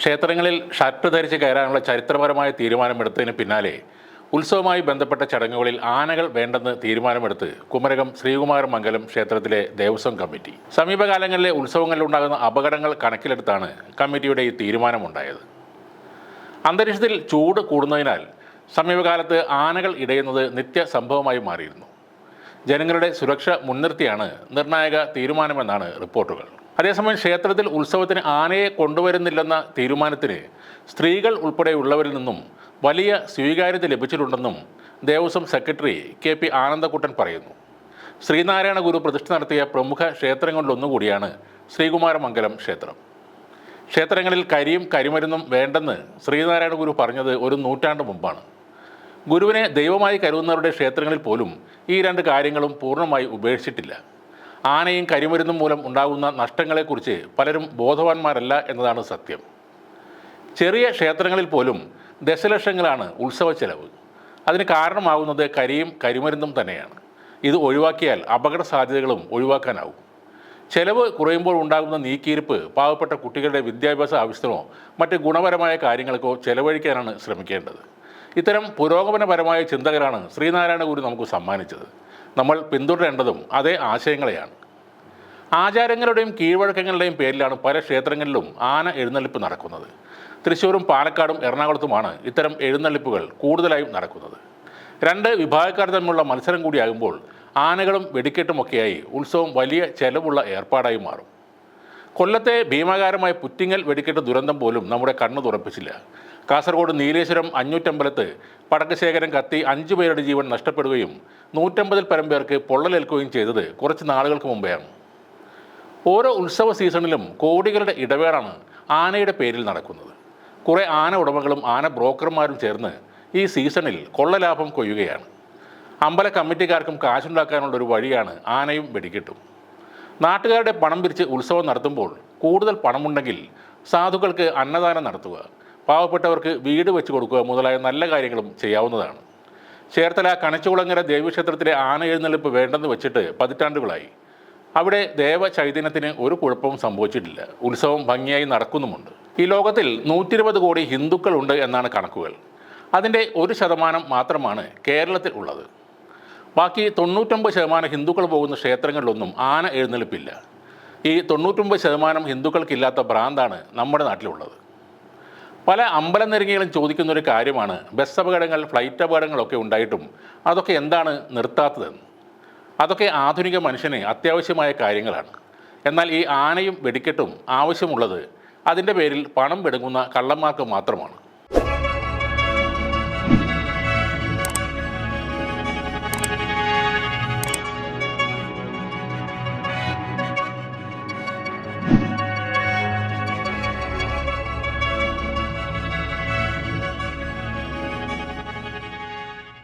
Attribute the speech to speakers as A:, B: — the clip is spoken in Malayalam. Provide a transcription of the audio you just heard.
A: ക്ഷേത്രങ്ങളിൽ ഷർട്ട് ധരിച്ച് കയറാനുള്ള ചരിത്രപരമായ തീരുമാനമെടുത്തതിന് പിന്നാലെ ഉത്സവവുമായി ബന്ധപ്പെട്ട ചടങ്ങുകളിൽ ആനകൾ വേണ്ടെന്ന് തീരുമാനമെടുത്ത് കുമരകം ശ്രീകുമാരമംഗലം ക്ഷേത്രത്തിലെ ദേവസ്വം കമ്മിറ്റി. സമീപകാലങ്ങളിലെ ഉത്സവങ്ങളിലുണ്ടാകുന്ന അപകടങ്ങൾ കണക്കിലെടുത്താണ് കമ്മിറ്റിയുടെ ഈ തീരുമാനമുണ്ടായത്. അന്തരീക്ഷത്തിൽ ചൂട് കൂടുന്നതിനാൽ സമീപകാലത്ത് ആനകൾ ഇടയുന്നത് നിത്യസംഭവമായി മാറിയിരുന്നു. ജനങ്ങളുടെ സുരക്ഷ മുൻനിർത്തിയാണ് നിർണായക തീരുമാനമെന്നാണ് റിപ്പോർട്ടുകൾ. അതേസമയം ക്ഷേത്രത്തിൽ ഉത്സവത്തിന് ആനയെ കൊണ്ടുവരുന്നില്ലെന്ന തീരുമാനത്തിന് സ്ത്രീകൾ ഉൾപ്പെടെയുള്ളവരിൽ നിന്നും വലിയ സ്വീകാര്യത ലഭിച്ചിട്ടുണ്ടെന്നും ദേവസ്വം സെക്രട്ടറി KP ആനന്ദക്കുട്ടൻ പറയുന്നു. ശ്രീനാരായണ ഗുരു പ്രതിഷ്ഠ നടത്തിയ പ്രമുഖ ക്ഷേത്രങ്ങളിലൊന്നുകൂടിയാണ് ശ്രീകുമാരമംഗലം ക്ഷേത്രം. ക്ഷേത്രങ്ങളിൽ കരിയും കരിമരുന്നും വേണ്ടെന്ന് ശ്രീനാരായണ ഗുരു പറഞ്ഞത് ഒരു നൂറ്റാണ്ട് മുമ്പാണ്. ഗുരുവിനെ ദൈവമായി കരുതുന്നവരുടെ ക്ഷേത്രങ്ങളിൽ പോലും ഈ രണ്ട് കാര്യങ്ങളും പൂർണ്ണമായി ഉപേക്ഷിച്ചിട്ടില്ല. ആനയും കരിമരുന്നും മൂലം ഉണ്ടാകുന്ന നഷ്ടങ്ങളെക്കുറിച്ച് പലരും ബോധവാന്മാരല്ല എന്നതാണ് സത്യം. ചെറിയ ക്ഷേത്രങ്ങളിൽ പോലും ദശലക്ഷങ്ങളാണ് ഉത്സവ ചെലവ്. അതിന് കാരണമാകുന്നത് കരിയും കരിമരുന്നും തന്നെയാണ്. ഇത് ഒഴിവാക്കിയാൽ അപകട സാധ്യതകളും ഒഴിവാക്കാനാവും. ചെലവ് കുറയുമ്പോൾ ഉണ്ടാകുന്ന നീക്കിയിരിപ്പ് പാവപ്പെട്ട കുട്ടികളുടെ വിദ്യാഭ്യാസ ആവശ്യത്തിനോ മറ്റ് ഗുണപരമായ കാര്യങ്ങൾക്കോ ചെലവഴിക്കാനാണ് ശ്രമിക്കേണ്ടത്. ഇത്തരം പുരോഗമനപരമായ ചിന്തകരാണ് ശ്രീനാരായണ ഗുരു നമുക്ക് സമ്മാനിച്ചത്. നമ്മൾ പിന്തുടരേണ്ടതും അതേ ആശയങ്ങളെയാണ്. ആചാരങ്ങളുടെയും കീഴ്വഴക്കങ്ങളുടെയും പേരിലാണ് പല ക്ഷേത്രങ്ങളിലും ആന എഴുന്നള്ളിപ്പ് നടക്കുന്നത്. തൃശ്ശൂരും പാലക്കാടും എറണാകുളത്തുമാണ് ഇത്തരം എഴുന്നള്ളിപ്പുകൾ കൂടുതലായും നടക്കുന്നത്. രണ്ട് വിഭാഗക്കാർ തമ്മിലുള്ള മത്സരം കൂടിയാകുമ്പോൾ ആനകളും വെടിക്കെട്ടുമൊക്കെയായി ഉത്സവം വലിയ ചെലവുള്ള ഏർപ്പാടായി മാറും. കൊല്ലത്തെ ഭീമാകാരമായ പുറ്റിങ്ങൽ വെടിക്കെട്ട് ദുരന്തം പോലും നമ്മുടെ കണ്ണു തുറപ്പിച്ചില്ല. കാസർഗോഡ് നീലേശ്വരം 500 അമ്പലത്ത് പടക്കശേഖരം കത്തി 5 പേരുടെ ജീവൻ നഷ്ടപ്പെടുകയും 150-ൽ പരം പേർക്ക് പൊള്ളലേൽക്കുകയും ചെയ്തത് കുറച്ച് നാളുകൾക്ക് മുമ്പെയാണ്. ഓരോ ഉത്സവ സീസണിലും കോടികളുടെ ഇടവേളാണ് ആനയുടെ പേരിൽ നടക്കുന്നത്. കുറേ ആന ഉടമകളും ആന ബ്രോക്കർമാരും ചേർന്ന് ഈ സീസണിൽ കൊള്ളലാഭം കൊയ്യുകയാണ്. അമ്പല കമ്മിറ്റിക്കാർക്കും കാശുണ്ടാക്കാനുള്ളൊരു വഴിയാണ് ആനയും വെടിക്കെട്ടും. നാട്ടുകാരുടെ പണം പിരിച്ച് ഉത്സവം നടത്തുമ്പോൾ കൂടുതൽ പണമുണ്ടെങ്കിൽ സാധുക്കൾക്ക് അന്നദാനം നടത്തുക, പാവപ്പെട്ടവർക്ക് വീട് വെച്ച് കൊടുക്കുക മുതലായ നല്ല കാര്യങ്ങളും ചെയ്യാവുന്നതാണ്. ചേർത്തല കണിച്ചുകുളങ്ങര ദേവീക്ഷേത്രത്തിലെ ആന എഴുന്നള്ളിപ്പ് വേണ്ടെന്ന് വെച്ചിട്ട് പതിറ്റാണ്ടുകളായി. അവിടെ ദേവ ചൈതന്യത്തിന് ഒരു കുഴപ്പവും സംഭവിച്ചിട്ടില്ല. ഉത്സവം ഭംഗിയായി നടക്കുന്നുമുണ്ട്. ഈ ലോകത്തിൽ 120 കോടി ഹിന്ദുക്കളുണ്ട് എന്നാണ് കണക്കുകൾ. അതിൻ്റെ 1% മാത്രമാണ് കേരളത്തിൽ ഉള്ളത്. ബാക്കി 99% ഹിന്ദുക്കൾ പോകുന്ന ക്ഷേത്രങ്ങളിലൊന്നും ആന എഴുന്നള്ളിപ്പില്ല. ഈ 99% ഹിന്ദുക്കൾക്കില്ലാത്ത ഭ്രാന്താണ് നമ്മുടെ നാട്ടിലുള്ളത്. പല അമ്പലനെരുങ്ങികളും ചോദിക്കുന്നൊരു കാര്യമാണ് ബസ് അപകടങ്ങൾ, ഫ്ലൈറ്റ് അപകടങ്ങളൊക്കെ ഉണ്ടായിട്ടും അതൊക്കെ എന്താണ് നിർത്താത്തതെന്ന്. അതൊക്കെ ആധുനിക മനുഷ്യന് അത്യാവശ്യമായ കാര്യങ്ങളാണ്. എന്നാൽ ഈ ആനയും വെടിക്കെട്ടും ആവശ്യമുള്ളത് അതിൻ്റെ പേരിൽ പണം വെടുങ്ങുന്ന കള്ളന്മാർക്ക് മാത്രമാണ്.